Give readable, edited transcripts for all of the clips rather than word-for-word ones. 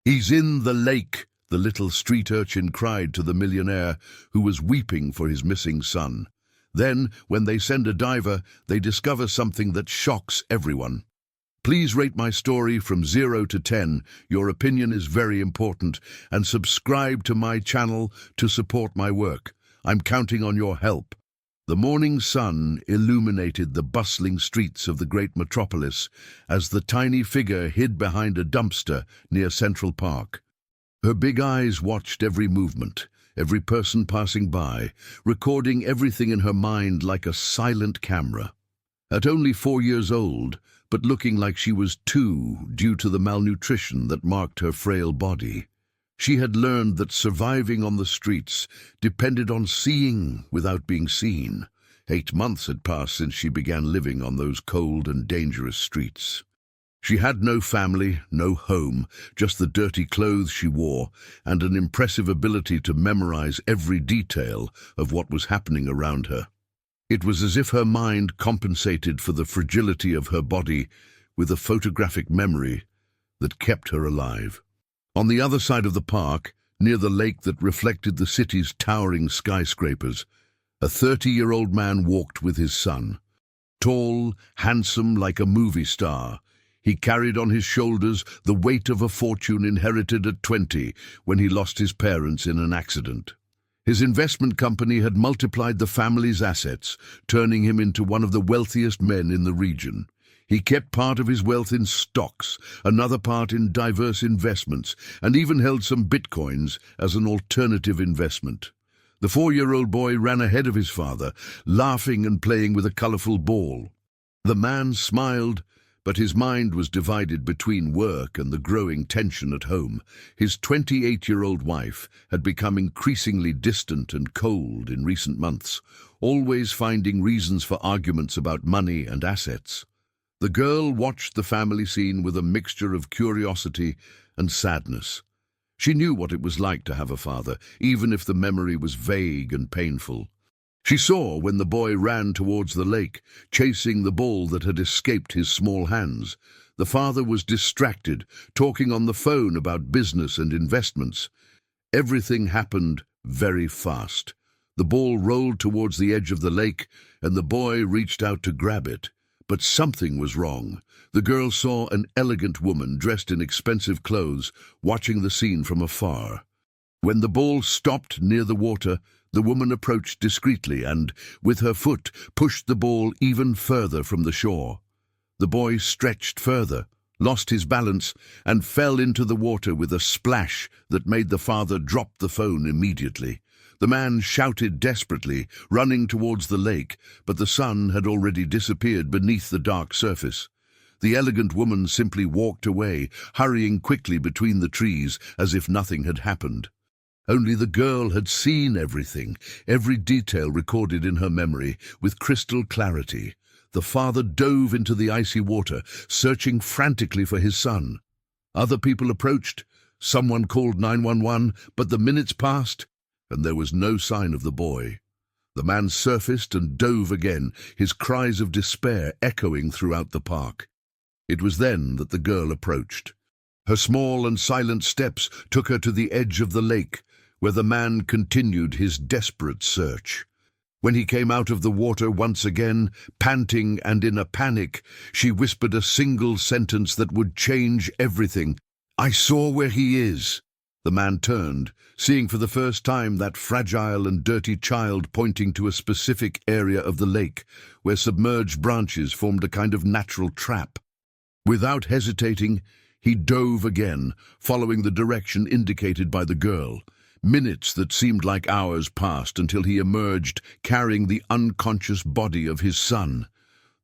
"He's in the lake," the little street urchin cried to the millionaire, who was weeping for his missing son. Then, when they send a diver, they discover something that shocks everyone. Please rate my story from 0 to 10. Your opinion is very important, and subscribe to my channel to support my work. I'm counting on your help. The morning sun illuminated the bustling streets of the great metropolis as the tiny figure hid behind a dumpster near Central Park. Her big eyes watched every movement, every person passing by, recording everything in her mind like a silent camera. At only 4 years old, but looking like she was 2 due to the malnutrition that marked her frail body, she had learned that surviving on the streets depended on seeing without being seen. 8 months had passed since she began living on those cold and dangerous streets. She had no family, no home, just the dirty clothes she wore and an impressive ability to memorize every detail of what was happening around her. It was as if her mind compensated for the fragility of her body with a photographic memory that kept her alive. On the other side of the park, near the lake that reflected the city's towering skyscrapers, a 30-year-old man walked with his son. Tall, handsome like a movie star, he carried on his shoulders the weight of a fortune inherited at 20 when he lost his parents in an accident. His investment company had multiplied the family's assets, turning him into one of the wealthiest men in the region. He kept part of his wealth in stocks, another part in diverse investments, and even held some bitcoins as an alternative investment. The 4-year-old boy ran ahead of his father, laughing and playing with a colorful ball. The man smiled, but his mind was divided between work and the growing tension at home. His 28-year-old wife had become increasingly distant and cold in recent months, always finding reasons for arguments about money and assets. The girl watched the family scene with a mixture of curiosity and sadness. She knew what it was like to have a father, even if the memory was vague and painful. She saw when the boy ran towards the lake, chasing the ball that had escaped his small hands. The father was distracted, talking on the phone about business and investments. Everything happened very fast. The ball rolled towards the edge of the lake, and the boy reached out to grab it. But something was wrong. The girl saw an elegant woman dressed in expensive clothes, watching the scene from afar. When the ball stopped near the water, the woman approached discreetly and, with her foot, pushed the ball even further from the shore. The boy stretched further, lost his balance, and fell into the water with a splash that made the father drop the phone immediately. The man shouted desperately, running towards the lake, but the sun had already disappeared beneath the dark surface. The elegant woman simply walked away, hurrying quickly between the trees as if nothing had happened. Only the girl had seen everything, every detail recorded in her memory, with crystal clarity. The father dove into the icy water, searching frantically for his son. Other people approached. Someone called 911, but the minutes passed, and there was no sign of the boy. The man surfaced and dove again, his cries of despair echoing throughout the park. It was then that the girl approached. Her small and silent steps took her to the edge of the lake, where the man continued his desperate search. When he came out of the water once again, panting and in a panic, she whispered a single sentence that would change everything. "I saw where he is." The man turned, seeing for the first time that fragile and dirty child pointing to a specific area of the lake, where submerged branches formed a kind of natural trap. Without hesitating, he dove again, following the direction indicated by the girl. Minutes that seemed like hours passed until he emerged, carrying the unconscious body of his son.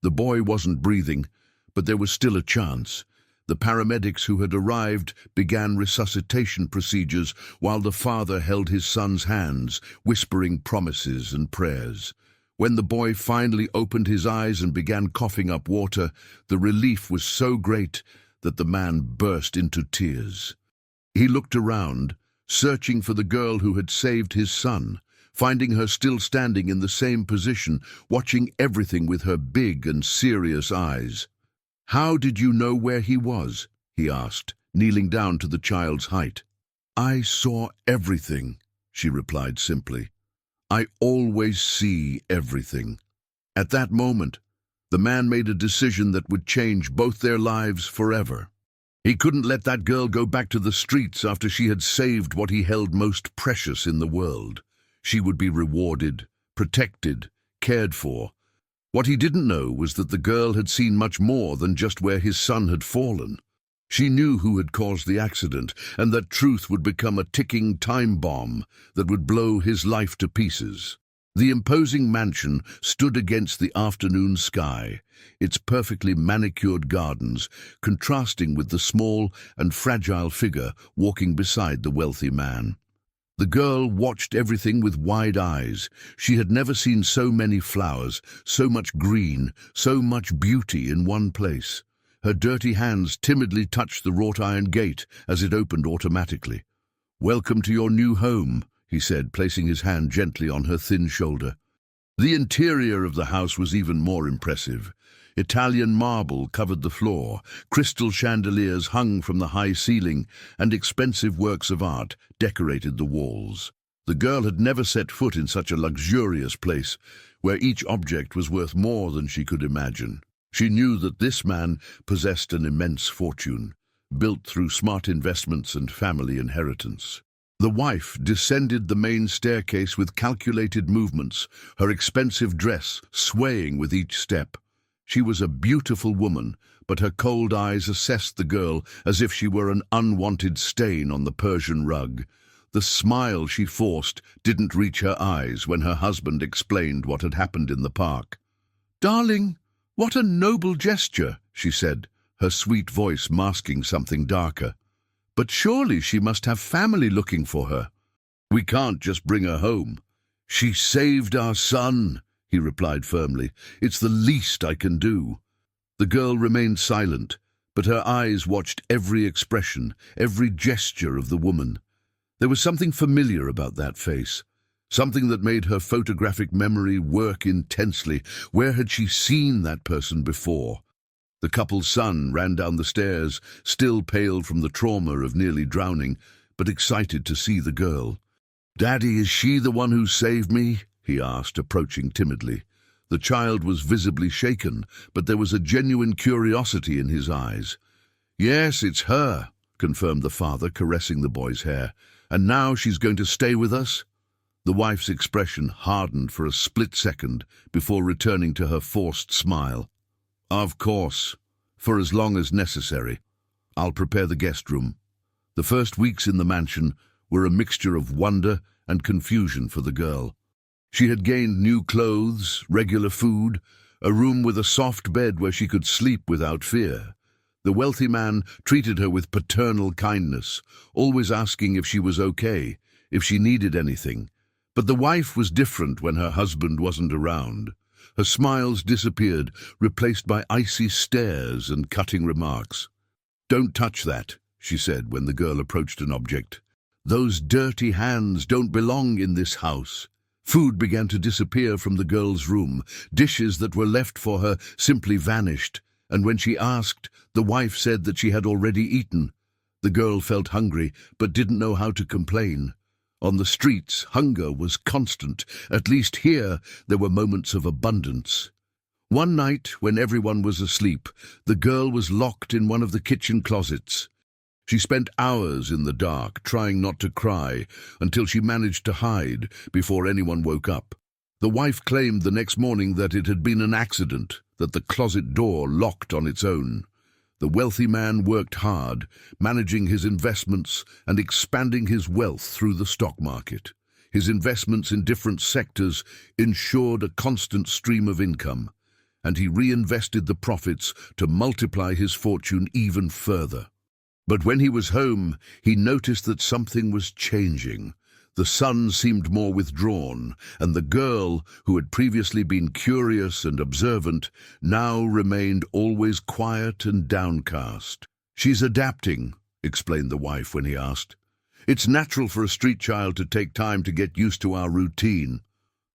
The boy wasn't breathing, but there was still a chance. The paramedics who had arrived began resuscitation procedures while the father held his son's hands, whispering promises and prayers. When the boy finally opened his eyes and began coughing up water, the relief was so great that the man burst into tears. He looked around, searching for the girl who had saved his son, finding her still standing in the same position, watching everything with her big and serious eyes. "How did you know where he was?" he asked, kneeling down to the child's height. "I saw everything," she replied simply. "I always see everything." At that moment, the man made a decision that would change both their lives forever. He couldn't let that girl go back to the streets after she had saved what he held most precious in the world. She would be rewarded, protected, cared for. What he didn't know was that the girl had seen much more than just where his son had fallen. She knew who had caused the accident, and that truth would become a ticking time bomb that would blow his life to pieces. The imposing mansion stood against the afternoon sky, its perfectly manicured gardens contrasting with the small and fragile figure walking beside the wealthy man. The girl watched everything with wide eyes. She had never seen so many flowers, so much green, so much beauty in one place. Her dirty hands timidly touched the wrought iron gate as it opened automatically. "Welcome to your new home," he said, placing his hand gently on her thin shoulder. The interior of the house was even more impressive. Italian marble covered the floor, crystal chandeliers hung from the high ceiling, and expensive works of art decorated the walls. The girl had never set foot in such a luxurious place, where each object was worth more than she could imagine. She knew that this man possessed an immense fortune, built through smart investments and family inheritance. The wife descended the main staircase with calculated movements, her expensive dress swaying with each step. She was a beautiful woman, but her cold eyes assessed the girl as if she were an unwanted stain on the Persian rug. The smile she forced didn't reach her eyes when her husband explained what had happened in the park. "Darling, what a noble gesture," she said, her sweet voice masking something darker. "But surely she must have family looking for her." "We can't just bring her home." "She saved our son," he replied firmly. "It's the least I can do." The girl remained silent, but her eyes watched every expression, every gesture of the woman. There was something familiar about that face, something that made her photographic memory work intensely. Where had she seen that person before? The couple's son ran down the stairs, still pale from the trauma of nearly drowning, but excited to see the girl. "Daddy, is she the one who saved me?" he asked, approaching timidly. The child was visibly shaken, but there was a genuine curiosity in his eyes. "Yes, it's her," confirmed the father, caressing the boy's hair. "And now she's going to stay with us?" The wife's expression hardened for a split second before returning to her forced smile. "Of course, for as long as necessary. I'll prepare the guest room." The first weeks in the mansion were a mixture of wonder and confusion for the girl. She had gained new clothes, regular food, a room with a soft bed where she could sleep without fear. The wealthy man treated her with paternal kindness, always asking if she was okay, if she needed anything. But the wife was different when her husband wasn't around. Her smiles disappeared, replaced by icy stares and cutting remarks. "Don't touch that," she said when the girl approached an object. "Those dirty hands don't belong in this house." Food began to disappear from the girl's room. Dishes that were left for her simply vanished, and when she asked, the wife said that she had already eaten. The girl felt hungry, but didn't know how to complain. On the streets, hunger was constant. At least here, there were moments of abundance. One night, when everyone was asleep, the girl was locked in one of the kitchen closets. She spent hours in the dark, trying not to cry, until she managed to hide before anyone woke up. The wife claimed the next morning that it had been an accident, that the closet door locked on its own. The wealthy man worked hard, managing his investments and expanding his wealth through the stock market. His investments in different sectors ensured a constant stream of income, and he reinvested the profits to multiply his fortune even further. But when he was home, he noticed that something was changing. The son seemed more withdrawn, and the girl, who had previously been curious and observant, now remained always quiet and downcast. "She's adapting," explained the wife when he asked. "It's natural for a street child to take time to get used to our routine."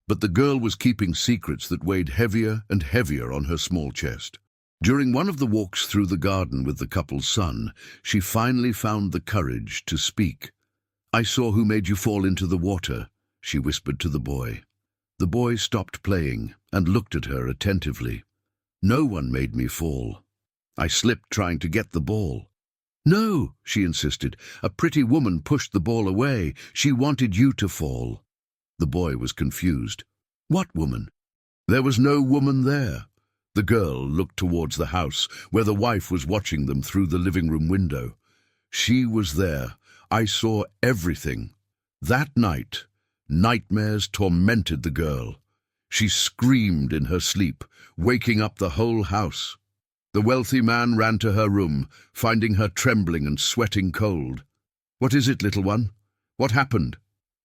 But the girl was keeping secrets that weighed heavier and heavier on her small chest. During one of the walks through the garden with the couple's son, she finally found the courage to speak. "I saw who made you fall into the water," she whispered to the boy. The boy stopped playing and looked at her attentively. "No one made me fall. I slipped trying to get the ball." "No," she insisted. "A pretty woman pushed the ball away. She wanted you to fall." The boy was confused. "What woman?" There was no woman there. The girl looked towards the house, where the wife was watching them through the living room window. "She was there. I saw everything." That night, nightmares tormented the girl. She screamed in her sleep, waking up the whole house. The wealthy man ran to her room, finding her trembling and sweating cold. "What is it, little one? What happened?"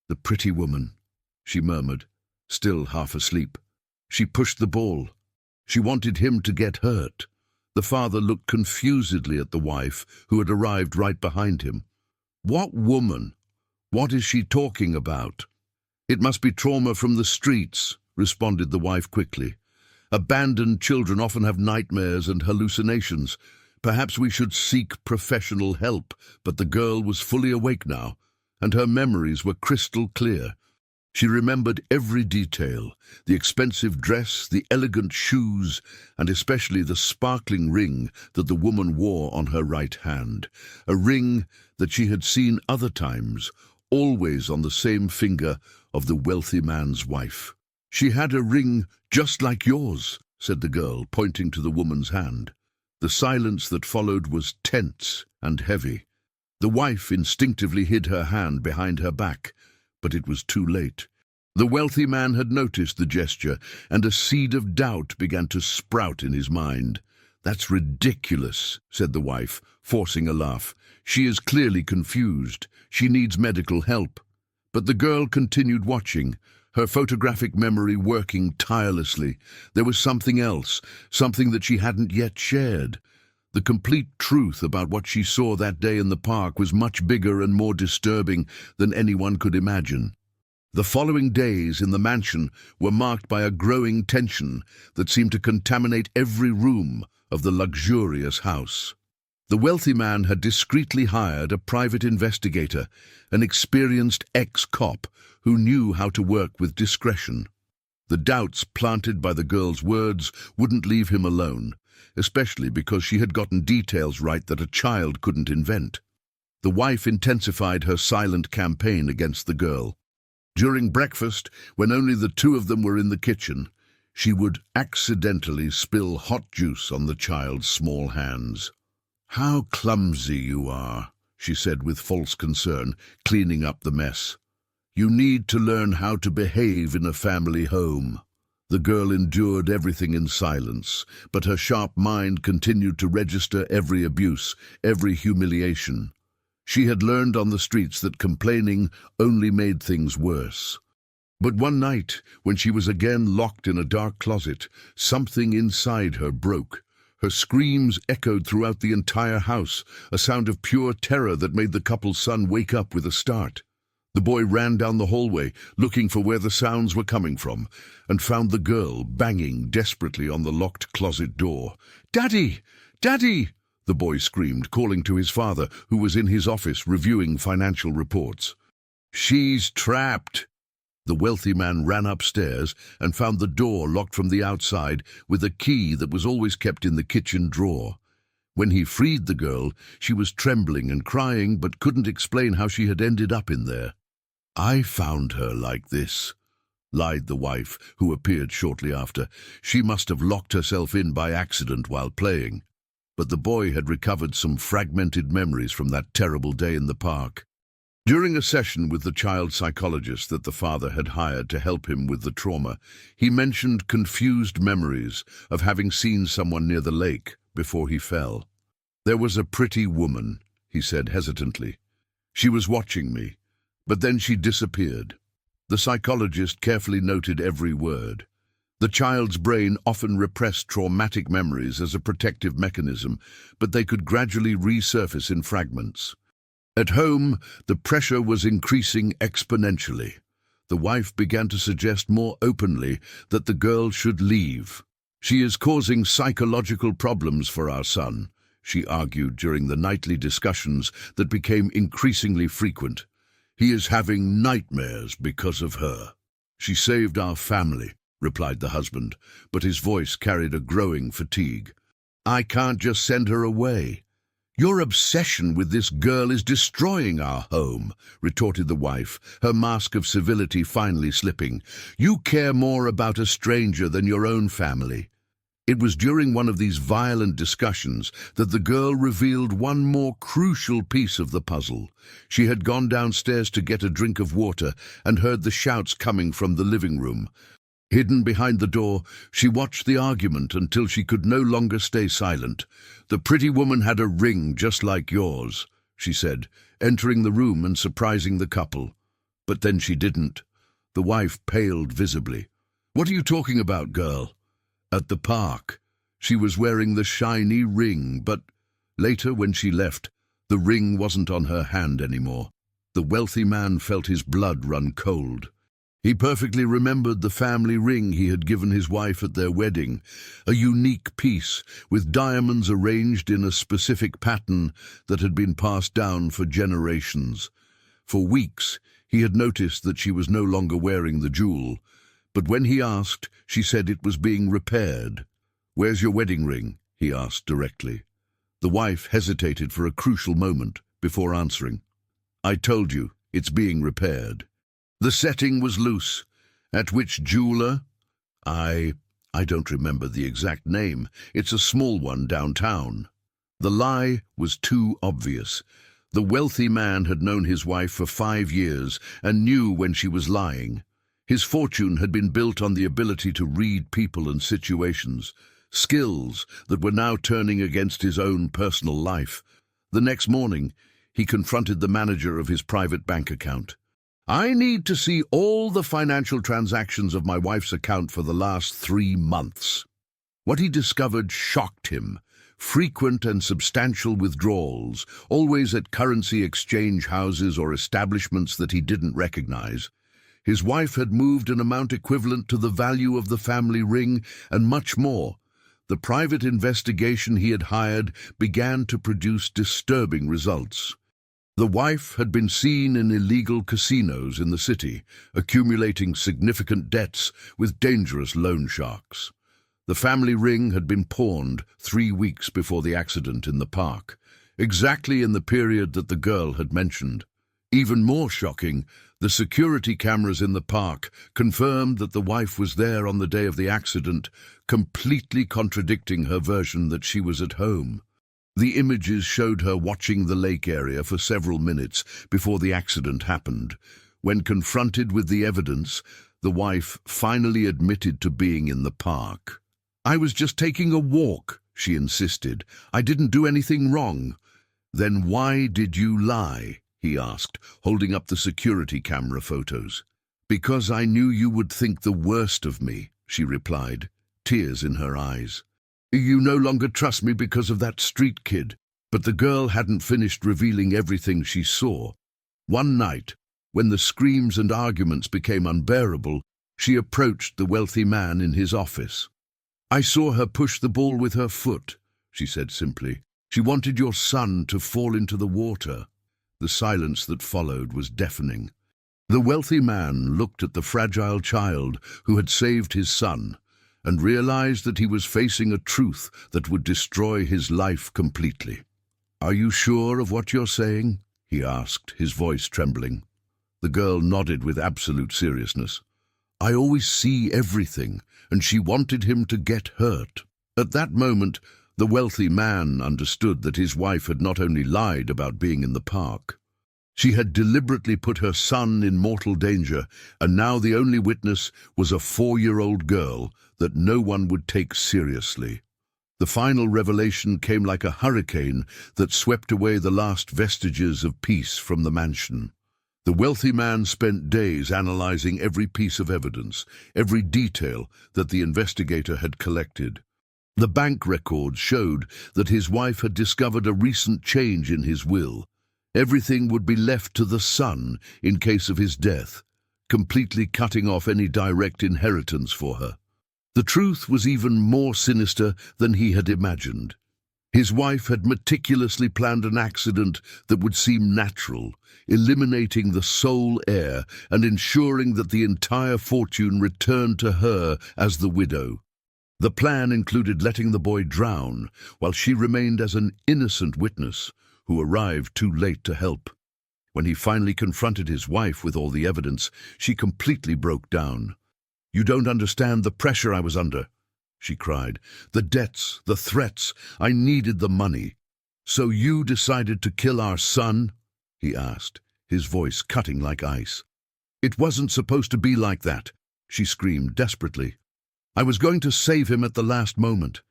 "The pretty woman," she murmured, still half asleep. "She pushed the ball. She wanted him to get hurt." The father looked confusedly at the wife, who had arrived right behind him. "What woman? What is she talking about?" "It must be trauma from the streets," responded the wife quickly. "Abandoned children often have nightmares and hallucinations. Perhaps we should seek professional help." But the girl was fully awake now, and her memories were crystal clear. She remembered every detail: the expensive dress, the elegant shoes, and especially the sparkling ring that the woman wore on her right hand. A ring that she had seen other times, always on the same finger of the wealthy man's wife. "She had a ring just like yours," said the girl, pointing to the woman's hand. The silence that followed was tense and heavy. The wife instinctively hid her hand behind her back, but it was too late. The wealthy man had noticed the gesture, and a seed of doubt began to sprout in his mind. "That's ridiculous," said the wife, forcing a laugh. "She is clearly confused. She needs medical help." But the girl continued watching, her photographic memory working tirelessly. There was something else, something that she hadn't yet shared. The complete truth about what she saw that day in the park was much bigger and more disturbing than anyone could imagine. The following days in the mansion were marked by a growing tension that seemed to contaminate every room of the luxurious house. The wealthy man had discreetly hired a private investigator, an experienced ex-cop who knew how to work with discretion. The doubts planted by the girl's words wouldn't leave him alone, especially because she had gotten details right that a child couldn't invent. The wife intensified her silent campaign against the girl. During breakfast, when only the two of them were in the kitchen, she would accidentally spill hot juice on the child's small hands. "How clumsy you are," she said with false concern, cleaning up the mess. "You need to learn how to behave in a family home." The girl endured everything in silence, but her sharp mind continued to register every abuse, every humiliation. She had learned on the streets that complaining only made things worse. But one night, when she was again locked in a dark closet, something inside her broke. Her screams echoed throughout the entire house, a sound of pure terror that made the couple's son wake up with a start. The boy ran down the hallway, looking for where the sounds were coming from, and found the girl banging desperately on the locked closet door. "Daddy! Daddy!" the boy screamed, calling to his father, who was in his office reviewing financial reports. "She's trapped!" The wealthy man ran upstairs and found the door locked from the outside with a key that was always kept in the kitchen drawer. When he freed the girl, she was trembling and crying but couldn't explain how she had ended up in there. "I found her like this," lied the wife, who appeared shortly after. "She must have locked herself in by accident while playing." But the boy had recovered some fragmented memories from that terrible day in the park. During a session with the child psychologist that the father had hired to help him with the trauma, he mentioned confused memories of having seen someone near the lake before he fell. "There was a pretty woman," he said hesitantly. "She was watching me, but then she disappeared." The psychologist carefully noted every word. The child's brain often repressed traumatic memories as a protective mechanism, but they could gradually resurface in fragments. At home, the pressure was increasing exponentially. The wife began to suggest more openly that the girl should leave. She is causing psychological problems for our son, she argued during the nightly discussions that became increasingly frequent. He is having nightmares because of her. She saved our family, replied the husband, but his voice carried a growing fatigue. I can't just send her away. Your obsession with this girl is destroying our home, retorted the wife, her mask of civility finally slipping. You care more about a stranger than your own family. It was during one of these violent discussions that the girl revealed one more crucial piece of the puzzle. She had gone downstairs to get a drink of water and heard the shouts coming from the living room. Hidden behind the door, she watched the argument until she could no longer stay silent. The pretty woman had a ring just like yours, she said, entering the room and surprising the couple. But then she didn't. The wife paled visibly. What are you talking about, girl? At the park. She was wearing the shiny ring, but later when she left, the ring wasn't on her hand anymore. The wealthy man felt his blood run cold. He perfectly remembered the family ring he had given his wife at their wedding, a unique piece with diamonds arranged in a specific pattern that had been passed down for generations. For weeks, he had noticed that she was no longer wearing the jewel, but when he asked, she said it was being repaired. Where's your wedding ring? He asked directly. The wife hesitated for a crucial moment before answering. I told you, it's being repaired. The setting was loose. At which jeweler? I don't remember the exact name. It's a small one downtown. The lie was too obvious. The wealthy man had known his wife for 5 years and knew when she was lying. His fortune had been built on the ability to read people and situations, skills that were now turning against his own personal life. The next morning, he confronted the manager of his private bank account. I need to see all the financial transactions of my wife's account for the last 3 months. What he discovered shocked him. Frequent and substantial withdrawals, always at currency exchange houses or establishments that he didn't recognize. His wife had moved an amount equivalent to the value of the family ring and much more. The private investigation he had hired began to produce disturbing results. The wife had been seen in illegal casinos in the city, accumulating significant debts with dangerous loan sharks. The family ring had been pawned 3 weeks before the accident in the park, exactly in the period that the girl had mentioned. Even more shocking, the security cameras in the park confirmed that the wife was there on the day of the accident, completely contradicting her version that she was at home. The images showed her watching the lake area for several minutes before the accident happened. When confronted with the evidence, the wife finally admitted to being in the park. I was just taking a walk, she insisted. I didn't do anything wrong. Then why did you lie? He asked, holding up the security camera photos. Because I knew you would think the worst of me, she replied, tears in her eyes. You no longer trust me because of that street kid. But the girl hadn't finished revealing everything she saw. One night, when the screams and arguments became unbearable, she approached the wealthy man in his office. I saw her push the ball with her foot, she said simply. She wanted your son to fall into the water. The silence that followed was deafening. The wealthy man looked at the fragile child who had saved his son and realized that he was facing a truth that would destroy his life completely. Are you sure of what you're saying? He asked, his voice trembling. The girl nodded with absolute seriousness. I always see everything, and she wanted him to get hurt. At that moment, the wealthy man understood that his wife had not only lied about being in the park. She had deliberately put her son in mortal danger, and now the only witness was a 4-year-old girl that no one would take seriously. The final revelation came like a hurricane that swept away the last vestiges of peace from the mansion. The wealthy man spent days analyzing every piece of evidence, every detail that the investigator had collected. The bank records showed that his wife had discovered a recent change in his will. Everything would be left to the son in case of his death, completely cutting off any direct inheritance for her. The truth was even more sinister than he had imagined. His wife had meticulously planned an accident that would seem natural, eliminating the sole heir and ensuring that the entire fortune returned to her as the widow. The plan included letting the boy drown, while she remained as an innocent witness who arrived too late to help. When he finally confronted his wife with all the evidence, she completely broke down. "You don't understand the pressure I was under," she cried. "The debts, the threats, I needed the money." "So you decided to kill our son?" he asked, his voice cutting like ice. "It wasn't supposed to be like that," she screamed desperately. "I was going to save him at the last moment.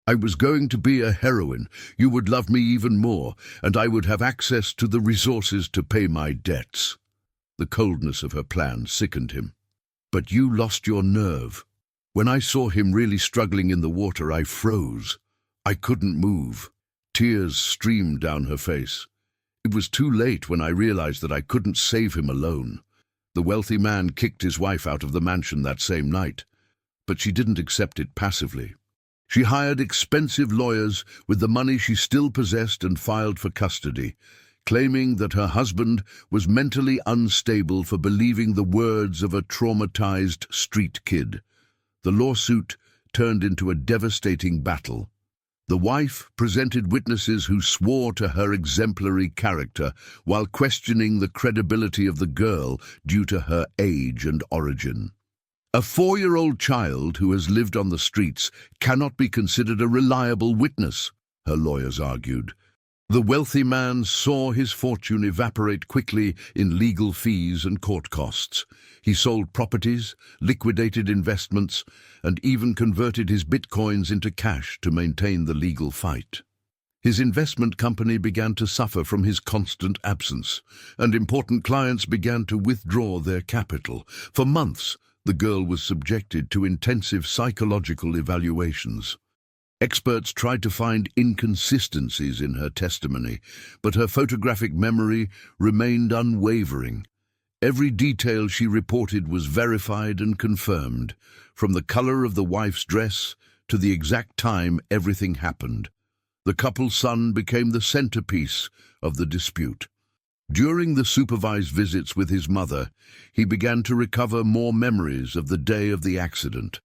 I was going to be a heroine. You would love me even more, and I would have access to the resources to pay my debts." The coldness of her plan sickened him. "But you lost your nerve. When I saw him really struggling in the water, I froze. I couldn't move." Tears streamed down her face. "It was too late when I realized that I couldn't save him alone." The wealthy man kicked his wife out of the mansion that same night, but she didn't accept it passively. She hired expensive lawyers with the money she still possessed and filed for custody, claiming that her husband was mentally unstable for believing the words of a traumatized street kid. The lawsuit turned into a devastating battle. The wife presented witnesses who swore to her exemplary character while questioning the credibility of the girl due to her age and origin. A 4-year-old child who has lived on the streets cannot be considered a reliable witness, her lawyers argued. The wealthy man saw his fortune evaporate quickly in legal fees and court costs. He sold properties, liquidated investments, and even converted his bitcoins into cash to maintain the legal fight. His investment company began to suffer from his constant absence, and important clients began to withdraw their capital. For months, the girl was subjected to intensive psychological evaluations. Experts tried to find inconsistencies in her testimony, but her photographic memory remained unwavering. Every detail she reported was verified and confirmed, from the color of the wife's dress to the exact time everything happened. The couple's son became the centerpiece of the dispute. During the supervised visits with his mother, he began to recover more memories of the day of the accident.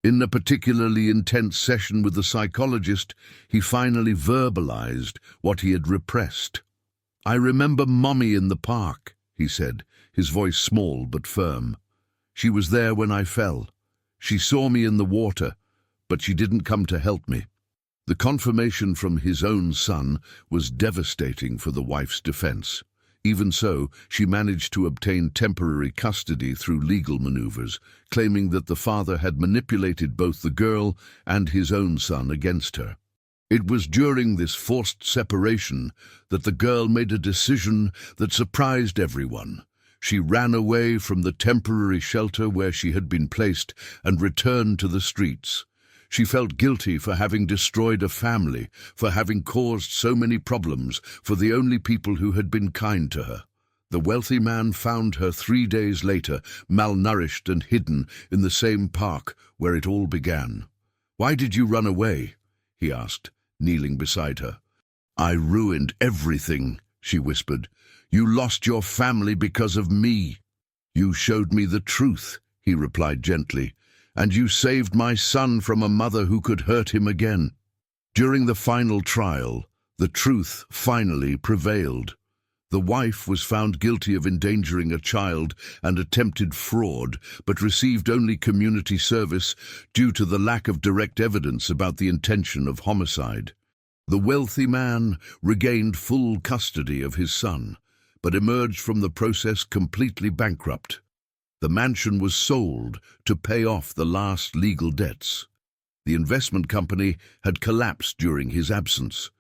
In a particularly intense session with the psychologist, he finally verbalized what he had repressed. "I remember Mommy in the park," he said, his voice small but firm. "She was there when I fell. She saw me in the water, but she didn't come to help me." The confirmation from his own son was devastating for the wife's defense. Even so, she managed to obtain temporary custody through legal maneuvers, claiming that the father had manipulated both the girl and his own son against her. It was during this forced separation that the girl made a decision that surprised everyone. She ran away from the temporary shelter where she had been placed and returned to the streets. She felt guilty for having destroyed a family, for having caused so many problems for the only people who had been kind to her. The wealthy man found her 3 days later, malnourished and hidden in the same park where it all began. "Why did you run away?" he asked, kneeling beside her. "I ruined everything," she whispered. "You lost your family because of me." "You showed me the truth," he replied gently, "and you saved my son from a mother who could hurt him again." During the final trial, the truth finally prevailed. The wife was found guilty of endangering a child and attempted fraud, but received only community service due to the lack of direct evidence about the intention of homicide. The wealthy man regained full custody of his son, but emerged from the process completely bankrupt. The mansion was sold to pay off the last legal debts. The investment company had collapsed during his absence.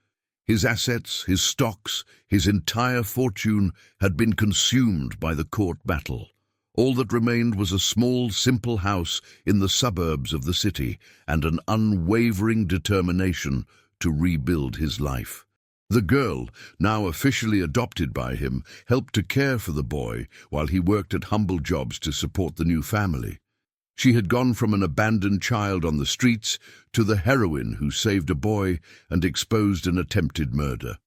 His assets, his stocks, his entire fortune had been consumed by the court battle. All that remained was a small, simple house in the suburbs of the city and an unwavering determination to rebuild his life. The girl, now officially adopted by him, helped to care for the boy while he worked at humble jobs to support the new family. She had gone from an abandoned child on the streets to the heroine who saved a boy and exposed an attempted murder.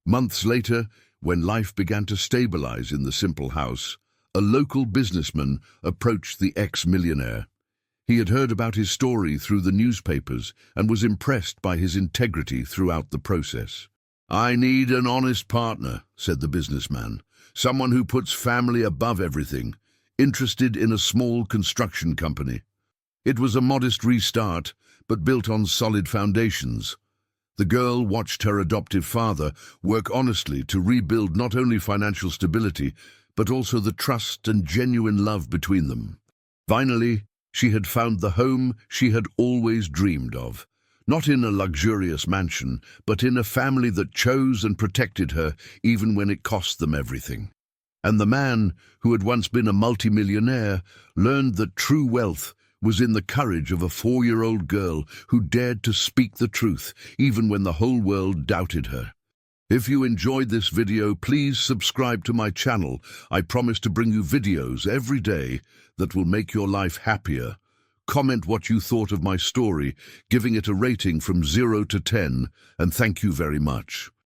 Months later, when life began to stabilize in the simple house, a local businessman approached the ex-millionaire. He had heard about his story through the newspapers and was impressed by his integrity throughout the process. "I need an honest partner," said the businessman, "someone who puts family above everything, interested in a small construction company." It was a modest restart, but built on solid foundations. The girl watched her adoptive father work honestly to rebuild not only financial stability, but also the trust and genuine love between them. Finally, she had found the home she had always dreamed of, not in a luxurious mansion, but in a family that chose and protected her even when it cost them everything. And the man, who had once been a multimillionaire, learned that true wealth was in the courage of a 4-year-old girl who dared to speak the truth, even when the whole world doubted her. If you enjoyed this video, please subscribe to my channel. I promise to bring you videos every day that will make your life happier. Comment what you thought of my story, giving it a rating from 0 to 10, and thank you very much.